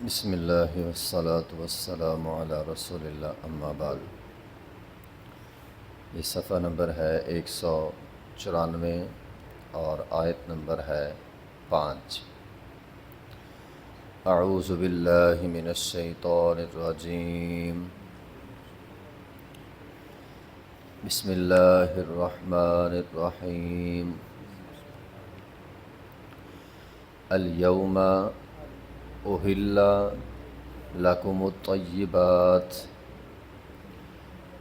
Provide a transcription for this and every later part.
بسم اللہ والصلاة والسلام علی رسول اللہ اما بعد۔ یہ صفحہ نمبر ہے 194 اور آیت نمبر ہے 5۔ اعوذ باللہ من الشیطان الرجیم، بسم اللہ الرحمن الرحیم۔ الیوم احل لکم الطیبات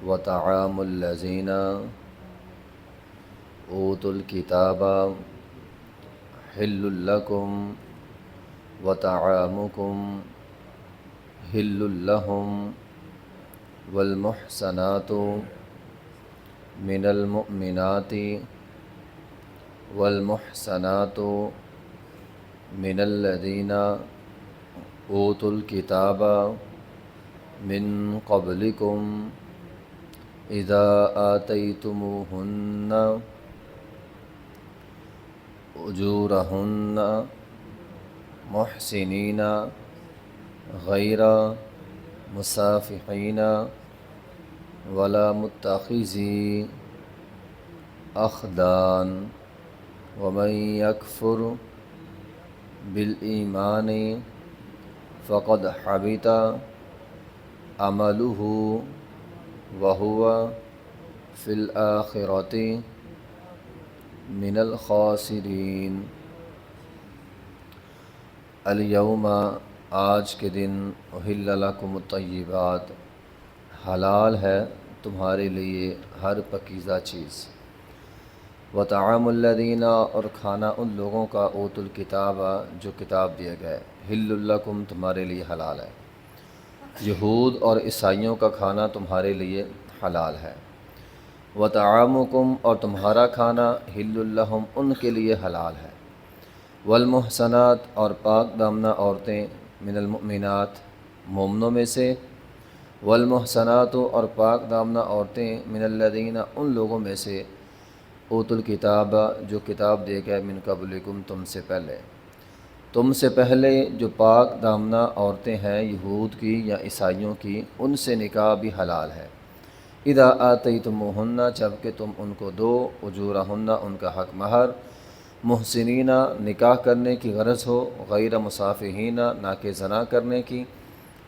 وطعام الذین اوتوا الکتاب حل لکم وطعامکم حل لہم والمحصنات من المؤمنات والمحصنات من الذین اوتوا الکتاب من قبلکم اذا آتیتموہن اجورہن محسنین غیر مسافحین ولا متخذی اخدان ومن یکفر بالایمان فقد حبط عملہ وہو فی الآخرۃ من الخاسرین۔ الیوم آج کے دن احل لکم الطیبات حلال ہے تمہارے لیے ہر پکیزہ چیز، وطعام الذین اور کھانا ان لوگوں کا اوتوا الکتاب جو کتاب دیے گئے، حل لکم تمہارے لیے حلال ہے، یہود اور عیسائیوں کا کھانا تمہارے لیے حلال ہے، وطعامکم اور تمہارا کھانا حل لہم ان کے لیے حلال ہے، والمحصنات اور پاک دامنہ عورتیں من المؤمنات مومنوں میں سے، والمحصنات اور پاک دامنہ عورتیں من الذین ان لوگوں میں سے اوتوا الکتاب جو کتاب دے گئے من قبلکم تم سے پہلے جو پاک دامنہ عورتیں ہیں یہود کی یا عیسائیوں کی، ان سے نکاح بھی حلال ہے، اذا آتیتموہن جب کہ تم ان کو دو، اجورہن ان کا حق مہر، محسنین نکاح کرنے کی غرض ہو، غیر مصافحین نہ کہ زنا کرنے کی،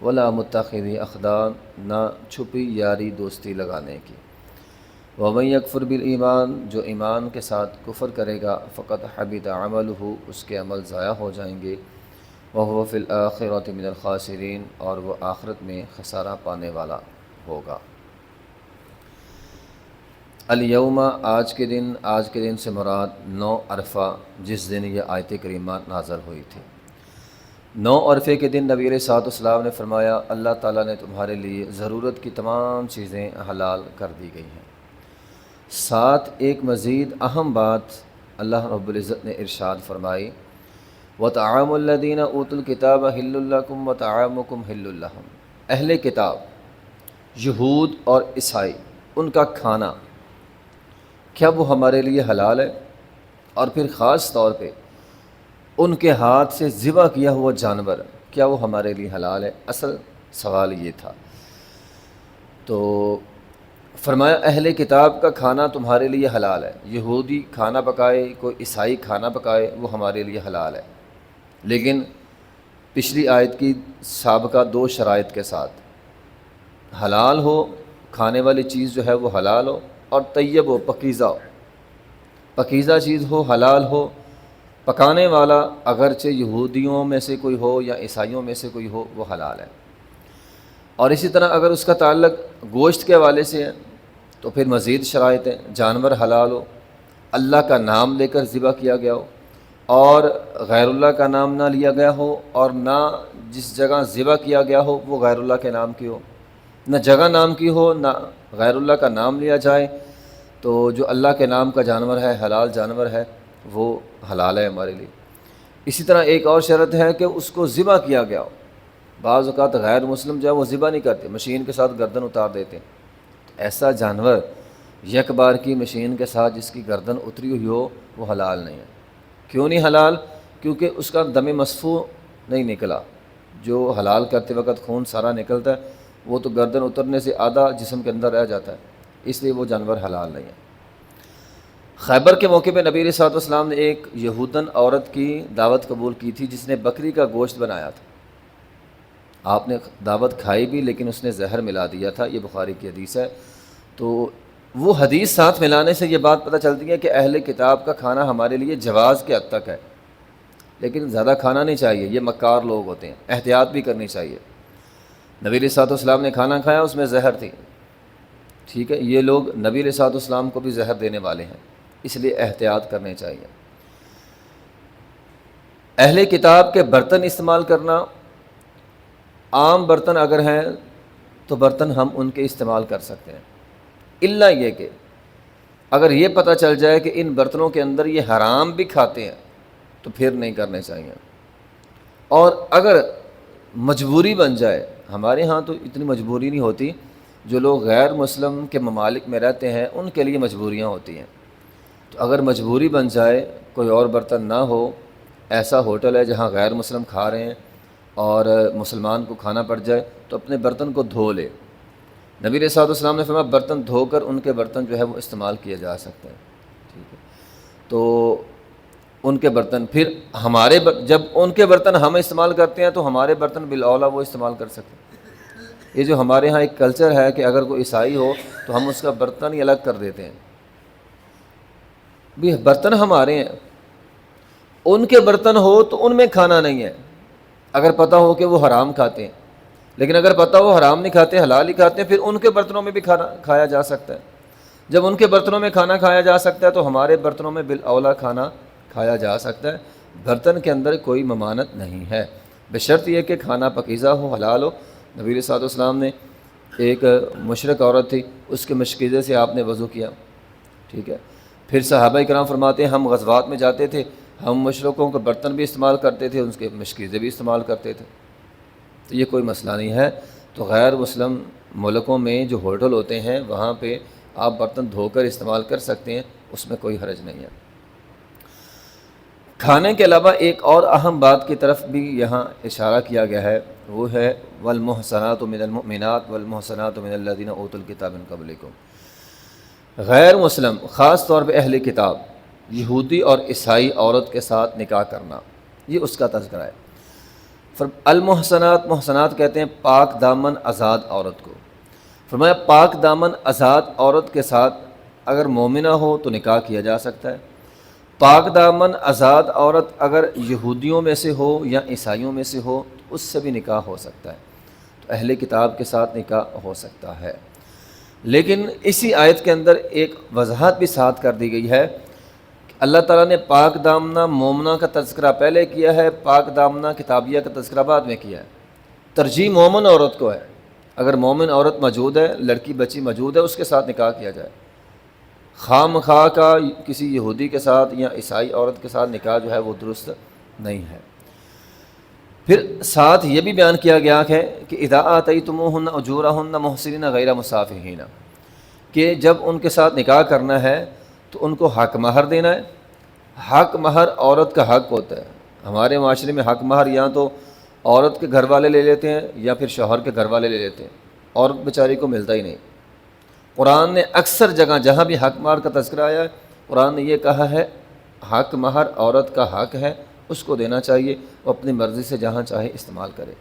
ولا متخذی اخدان نہ چھپی یاری دوستی لگانے کی، ومن یکفر بالایمان جو ایمان کے ساتھ کفر کرے گا، فقط حبط عملہ اس کے عمل ضائع ہو جائیں گے، وہو فی الآخرۃ من الخاسرین اور وہ آخرت میں خسارہ پانے والا ہوگا۔ الیوم آج کے دن سے مراد 9 عرفہ جس دن یہ آیت کریمہ نازل ہوئی تھی۔ 9 عرفے کے دن نبی علیہ الصلوۃ والسلام نے فرمایا اللہ تعالیٰ نے تمہارے لیے ضرورت کی تمام چیزیں حلال کر دی گئی ہیں۔ ساتھ ایک مزید اہم بات اللہ رب العزت نے ارشاد فرمائی، وطعام الذین اوتوا الکتاب حل لکم وطعامکم حل لہم۔ اہل کتاب یہود اور عیسائی ان کا کھانا کیا وہ ہمارے لیے حلال ہے؟ اور پھر خاص طور پہ ان کے ہاتھ سے ذبح کیا ہوا جانور کیا وہ ہمارے لیے حلال ہے؟ اصل سوال یہ تھا۔ تو فرمایا اہل کتاب کا کھانا تمہارے لیے حلال ہے، یہودی کھانا پکائے کوئی عیسائی کھانا پکائے وہ ہمارے لیے حلال ہے، لیکن پچھلی آیت کی سابقہ 2 شرائط کے ساتھ، حلال ہو کھانے والی چیز جو ہے وہ حلال ہو، اور طیب ہو پکیزہ چیز ہو، حلال ہو، پکانے والا اگرچہ یہودیوں میں سے کوئی ہو یا عیسائیوں میں سے کوئی ہو وہ حلال ہے۔ اور اسی طرح اگر اس کا تعلق گوشت کے حوالے سے ہے تو پھر مزید شرائط ہیں، جانور حلال ہو، اللہ کا نام لے کر ذبح کیا گیا ہو، اور غیر اللہ کا نام نہ لیا گیا ہو، اور نہ جس جگہ ذبح کیا گیا ہو وہ غیر اللہ کے نام کی ہو، نہ جگہ نام کی ہو نہ غیر اللہ کا نام لیا جائے، تو جو اللہ کے نام کا جانور ہے حلال جانور ہے وہ حلال ہے ہمارے لیے۔ اسی طرح ایک اور شرط ہے کہ اس کو ذبح کیا گیا ہو۔ بعض اوقات غیر مسلم جو ہے وہ ذبح نہیں کرتے، مشین کے ساتھ گردن اتار دیتے ہیں۔ ایسا جانور یک بار کی مشین کے ساتھ جس کی گردن اتری ہوئی ہو وہ حلال نہیں ہے۔ کیوں نہیں حلال؟ کیونکہ اس کا دم مصفوع نہیں نکلا، جو حلال کرتے وقت خون سارا نکلتا ہے وہ تو گردن اترنے سے آدھا جسم کے اندر رہ جاتا ہے، اس لیے وہ جانور حلال نہیں ہے۔ خیبر کے موقع پہ نبی علیہ الصلوۃ والسلام نے ایک یہودن عورت کی دعوت قبول کی تھی جس نے بکری کا گوشت بنایا تھا۔ آپ نے دعوت کھائی بھی لیکن اس نے زہر ملا دیا تھا، یہ بخاری کی حدیث ہے۔ تو وہ حدیث ساتھ ملانے سے یہ بات پتہ چلتی ہے کہ اہل کتاب کا کھانا ہمارے لیے جواز کے حد تک ہے، لیکن زیادہ کھانا نہیں چاہیے، یہ مکار لوگ ہوتے ہیں، احتیاط بھی کرنی چاہیے۔ نبی علیہ الصلوۃ والسلام نے کھانا کھایا، اس میں زہر تھی، ٹھیک ہے، یہ لوگ نبی علیہ الصلوۃ والسلام کو بھی زہر دینے والے ہیں، اس لیے احتیاط کرنے چاہیے۔ اہل کتاب کے برتن استعمال کرنا، عام برتن اگر ہیں تو برتن ہم ان کے استعمال کر سکتے ہیں، الا یہ کہ اگر یہ پتہ چل جائے کہ ان برتنوں کے اندر یہ حرام بھی کھاتے ہیں تو پھر نہیں کرنے چاہیے۔ اور اگر مجبوری بن جائے، ہمارے ہاں تو اتنی مجبوری نہیں ہوتی، جو لوگ غیر مسلم کے ممالک میں رہتے ہیں ان کے لیے مجبوریاں ہوتی ہیں، تو اگر مجبوری بن جائے کوئی اور برتن نہ ہو، ایسا ہوٹل ہے جہاں غیر مسلم کھا رہے ہیں اور مسلمان کو کھانا پڑ جائے تو اپنے برتن کو دھو لے۔ نبی علیہ الصلوۃ والسلام نے فرمایا برتن دھو کر ان کے برتن جو ہے وہ استعمال کیے جا سکتے ہیں، ٹھیک ہے، تو ان کے برتن پھر ہمارے جب ان کے برتن ہم استعمال کرتے ہیں تو ہمارے برتن بالاولیٰ وہ استعمال کر سکتے ہیں۔ یہ جو ہمارے ہاں ایک کلچر ہے کہ اگر کوئی عیسائی ہو تو ہم اس کا برتن ہی الگ کر دیتے ہیں، بھی برتن ہمارے ہیں، ان کے برتن ہو تو ان میں کھانا نہیں ہے، اگر پتہ ہو کہ وہ حرام کھاتے ہیں، لیکن اگر پتہ ہو حرام نہیں کھاتے حلال ہی کھاتے ہیں، پھر ان کے برتنوں میں بھی کھانا کھایا جا سکتا ہے۔ جب ان کے برتنوں میں کھانا کھایا جا سکتا ہے تو ہمارے برتنوں میں بالاولیٰ کھانا کھایا جا سکتا ہے۔ برتن کے اندر کوئی ممانعت نہیں ہے، بشرط یہ کہ کھانا پاکیزہ ہو، حلال ہو۔ نبی علیہ الصلوۃ والسلام نے ایک مشرک عورت تھی، اس کے مشکیزے سے آپ نے وضو کیا، ٹھیک ہے۔ پھر صحابہ کرام فرماتے ہیں ہم غزوات میں جاتے تھے، ہم مشرکوں کے برتن بھی استعمال کرتے تھے، ان کے مشکیزے بھی استعمال کرتے تھے، تو یہ کوئی مسئلہ نہیں ہے۔ تو غیر مسلم ملکوں میں جو ہوٹل ہوتے ہیں وہاں پہ آپ برتن دھو کر استعمال کر سکتے ہیں، اس میں کوئی حرج نہیں ہے۔ کھانے کے علاوہ ایک اور اہم بات کی طرف بھی یہاں اشارہ کیا گیا ہے، وہ ہے والمحصنات من المؤمنات والمحصنات من الذین اوتوا الکتاب من قبلکم۔ غیر مسلم، خاص طور پہ اہل کتاب، یہودی اور عیسائی عورت کے ساتھ نکاح کرنا، یہ اس کا تذکرہ ہے۔ المحصنات، محصنات کہتے ہیں پاک دامن آزاد عورت کو۔ فرمایا پاک دامن آزاد عورت کے ساتھ اگر مومنہ ہو تو نکاح کیا جا سکتا ہے۔ پاک دامن آزاد عورت اگر یہودیوں میں سے ہو یا عیسائیوں میں سے ہو تو اس سے بھی نکاح ہو سکتا ہے، تو اہل کتاب کے ساتھ نکاح ہو سکتا ہے۔ لیکن اسی آیت کے اندر ایک وضاحت بھی ساتھ کر دی گئی ہے، اللہ تعالیٰ نے پاک دامنہ مومنہ کا تذکرہ پہلے کیا ہے، پاک دامنہ کتابیہ کا تذکرہ بعد میں کیا ہے۔ ترجیح مومن عورت کو ہے، اگر مومن عورت موجود ہے، لڑکی بچی موجود ہے، اس کے ساتھ نکاح کیا جائے۔ خواہ مخواہ کا کسی یہودی کے ساتھ یا عیسائی عورت کے ساتھ نکاح جو ہے وہ درست نہیں ہے۔ پھر ساتھ یہ بھی بیان کیا گیا ہے کہ اذا آتیتموہن اجورہن محسنین غیر مسافحین، کہ جب ان کے ساتھ نکاح کرنا ہے تو ان کو حق مہر دینا ہے۔ حق مہر عورت کا حق ہوتا ہے۔ ہمارے معاشرے میں حق مہر یا تو عورت کے گھر والے لے لیتے ہیں یا پھر شوہر کے گھر والے لے لیتے ہیں، عورت بیچاری کو ملتا ہی نہیں۔ قرآن نے اکثر جگہ جہاں بھی حق مہر کا تذکرہ آیا ہے، قرآن نے یہ کہا ہے حق مہر عورت کا حق ہے، اس کو دینا چاہیے، وہ اپنی مرضی سے جہاں چاہے استعمال کرے۔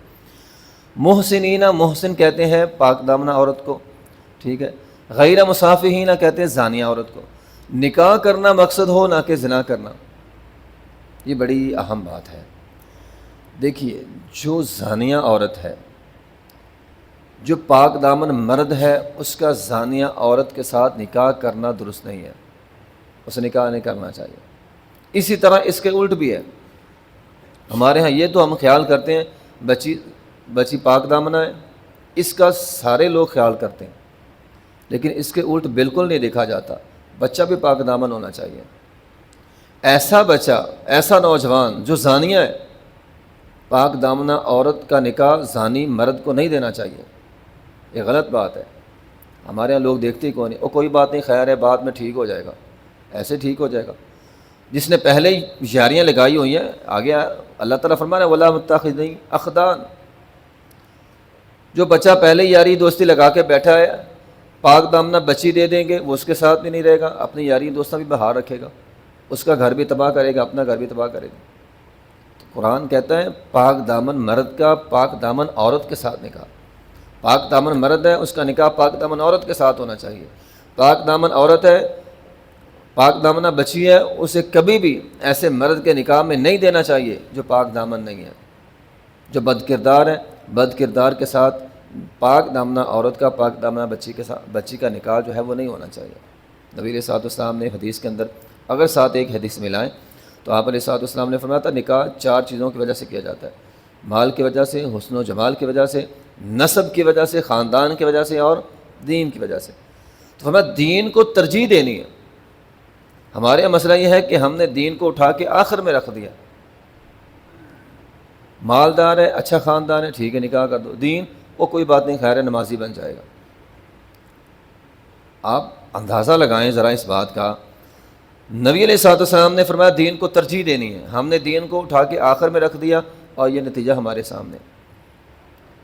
محسنین، محسن کہتے ہیں پاک دامنہ عورت کو، ٹھیک ہے۔ غیر مصافحین کہتے ہیں زانیہ عورت کو۔ نکاح کرنا مقصد ہو نہ کہ زنا کرنا، یہ بڑی اہم بات ہے۔ دیکھیے جو زانیہ عورت ہے، جو پاک دامن مرد ہے، اس کا زانیہ عورت کے ساتھ نکاح کرنا درست نہیں ہے، اسے نکاح نہیں کرنا چاہیے۔ اسی طرح اس کے الٹ بھی ہے۔ ہمارے ہاں یہ تو ہم خیال کرتے ہیں بچی پاک دامنہ ہے، اس کا سارے لوگ خیال کرتے ہیں، لیکن اس کے الٹ بالکل نہیں دیکھا جاتا، بچہ بھی پاک دامن ہونا چاہیے۔ ایسا بچہ، ایسا نوجوان جو زانیہ ہے، پاک دامنہ عورت کا نکاح زانی مرد کو نہیں دینا چاہیے، یہ غلط بات ہے۔ ہمارے یہاں لوگ دیکھتے ہی کون نہیں، کوئی بات نہیں، خیر ہے، بعد میں ٹھیک ہو جائے گا، ایسے ٹھیک ہو جائے گا؟ جس نے پہلے ہی یاریاں لگائی ہوئی ہیں، آگے اللہ تعالیٰ فرمانا ولا متخذین اخدان، جو بچہ پہلے یاری دوستی لگا کے بیٹھا ہے، پاک دامنہ بچی دے دیں گے، وہ اس کے ساتھ بھی نہیں رہے گا، اپنی یاری دوستہ بھی بہار رکھے گا، اس کا گھر بھی تباہ کرے گا، اپنا گھر بھی تباہ کرے گا۔ تو قرآن کہتا ہے پاک دامن مرد کا پاک دامن عورت کے ساتھ نکاح، پاک دامن مرد ہے اس کا نکاح پاک دامن عورت کے ساتھ ہونا چاہیے۔ پاک دامن عورت ہے، پاک دامنہ بچی ہے، اسے کبھی بھی ایسے مرد کے نکاح میں نہیں دینا چاہیے جو پاک دامن نہیں ہے، جو بد کردار ہے۔ بد کردار کے ساتھ پاک دامنہ عورت کا پاک دامنہ بچی کا نکاح جو ہے وہ نہیں ہونا چاہیے۔ نبی علیہ الصلوۃ والسلام نے حدیث کے اندر اگر ساتھ ایک حدیث ملائیں تو آپ علیہ الصلوۃ والسلام نے فرمایا تھا نکاح 4 چیزوں کی وجہ سے کیا جاتا ہے، مال کی وجہ سے، حسن و جمال کی وجہ سے، نسب کی وجہ سے، خاندان کی وجہ سے، اور دین کی وجہ سے۔ تو فرمایا دین کو ترجیح دینی ہے۔ ہمارے یہاں مسئلہ یہ ہے کہ ہم نے دین کو اٹھا کے آخر میں رکھ دیا۔ مالدار ہے، اچھا خاندان ہے، ٹھیک ہے نکاح کر دو، دین وہ کوئی بات نہیں، خیر ہے نمازی بن جائے گا۔ آپ اندازہ لگائیں ذرا اس بات کا، نبی علیہ الصلوۃ والسلام نے فرمایا دین کو ترجیح دینی ہے، ہم نے دین کو اٹھا کے آخر میں رکھ دیا، اور یہ نتیجہ ہمارے سامنے۔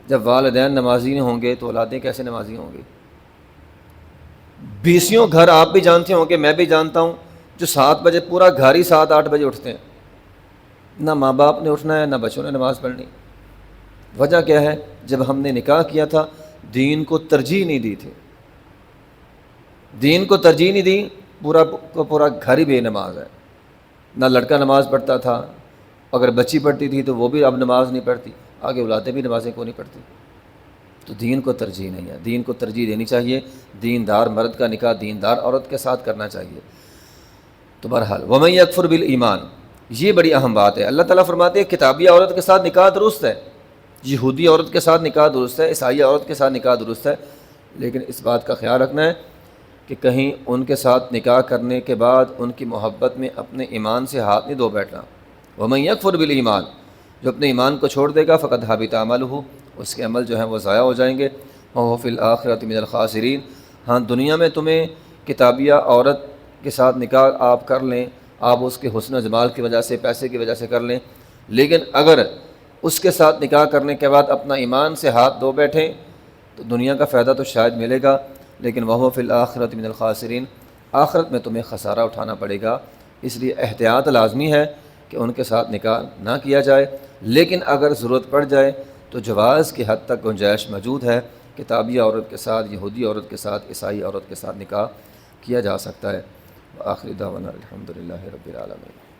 جب والدین نمازی نہیں ہوں گے تو اولادیں کیسے نمازی ہوں گی؟ 20 گھر آپ بھی جانتے ہوں گے، میں بھی جانتا ہوں، جو 7 بجے پورا گھر ہی 7-8 بجے اٹھتے ہیں، نہ ماں باپ نے اٹھنا ہے نہ بچوں نے نماز پڑھنی۔ وجہ کیا ہے؟ جب ہم نے نکاح کیا تھا دین کو ترجیح نہیں دی تھی، دین کو ترجیح نہیں دی، پورا گھر ہی بے نماز ہے، نہ لڑکا نماز پڑھتا تھا، اگر بچی پڑھتی تھی تو وہ بھی اب نماز نہیں پڑھتی، آگے اولادیں بھی نمازیں کو نہیں پڑھتی۔ تو دین کو ترجیح نہیں ہے، دین کو ترجیح دینی چاہیے، دیندار مرد کا نکاح دیندار عورت کے ساتھ کرنا چاہیے۔ تو بہرحال وَمَن يَكْفُرْ بِالْإِيمَانِ، یہ بڑی اہم بات ہے۔ اللہ تعالیٰ فرماتے ہیں کتابی عورت کے ساتھ نکاح درست ہے، یہودی عورت کے ساتھ نکاح درست ہے، عیسائی عورت کے ساتھ نکاح درست ہے، لیکن اس بات کا خیال رکھنا ہے کہ کہیں ان کے ساتھ نکاح کرنے کے بعد ان کی محبت میں اپنے ایمان سے ہاتھ نہیں دھو بیٹھنا۔ وَمَن يَكْفُرْ بِالْإِيمَانِ، جو اپنے ایمان کو چھوڑ دے گا فقد حبط عملہ، اس کے عمل جو ہیں وہ ضائع ہو جائیں گے، وَهُوَ فِي الْآخِرَةِ مِنَ الْخَاسِرِينَ۔ ہاں دنیا میں تمہیں کتابیہ عورت کے ساتھ نکاح آپ کر لیں، آپ اس کے حسن و جمال کی وجہ سے، پیسے کی وجہ سے کر لیں، لیکن اگر اس کے ساتھ نکاح کرنے کے بعد اپنا ایمان سے ہاتھ دھو بیٹھیں تو دنیا کا فائدہ تو شاید ملے گا، لیکن وَهُوَ فِي الْآخِرَةِ مِنَ الْخَاسِرِينَ، آخرت میں تمہیں خسارہ اٹھانا پڑے گا۔ اس لیے احتیاط لازمی ہے کہ ان کے ساتھ نکاح نہ کیا جائے، لیکن اگر ضرورت پڑ جائے تو جواز کی حد تک گنجائش موجود ہے، کتابی عورت کے ساتھ، یہودی عورت کے ساتھ، عیسائی عورت کے ساتھ نکاح کیا جا سکتا ہے۔ آخری دعوانا الحمدللہ رب العالمین۔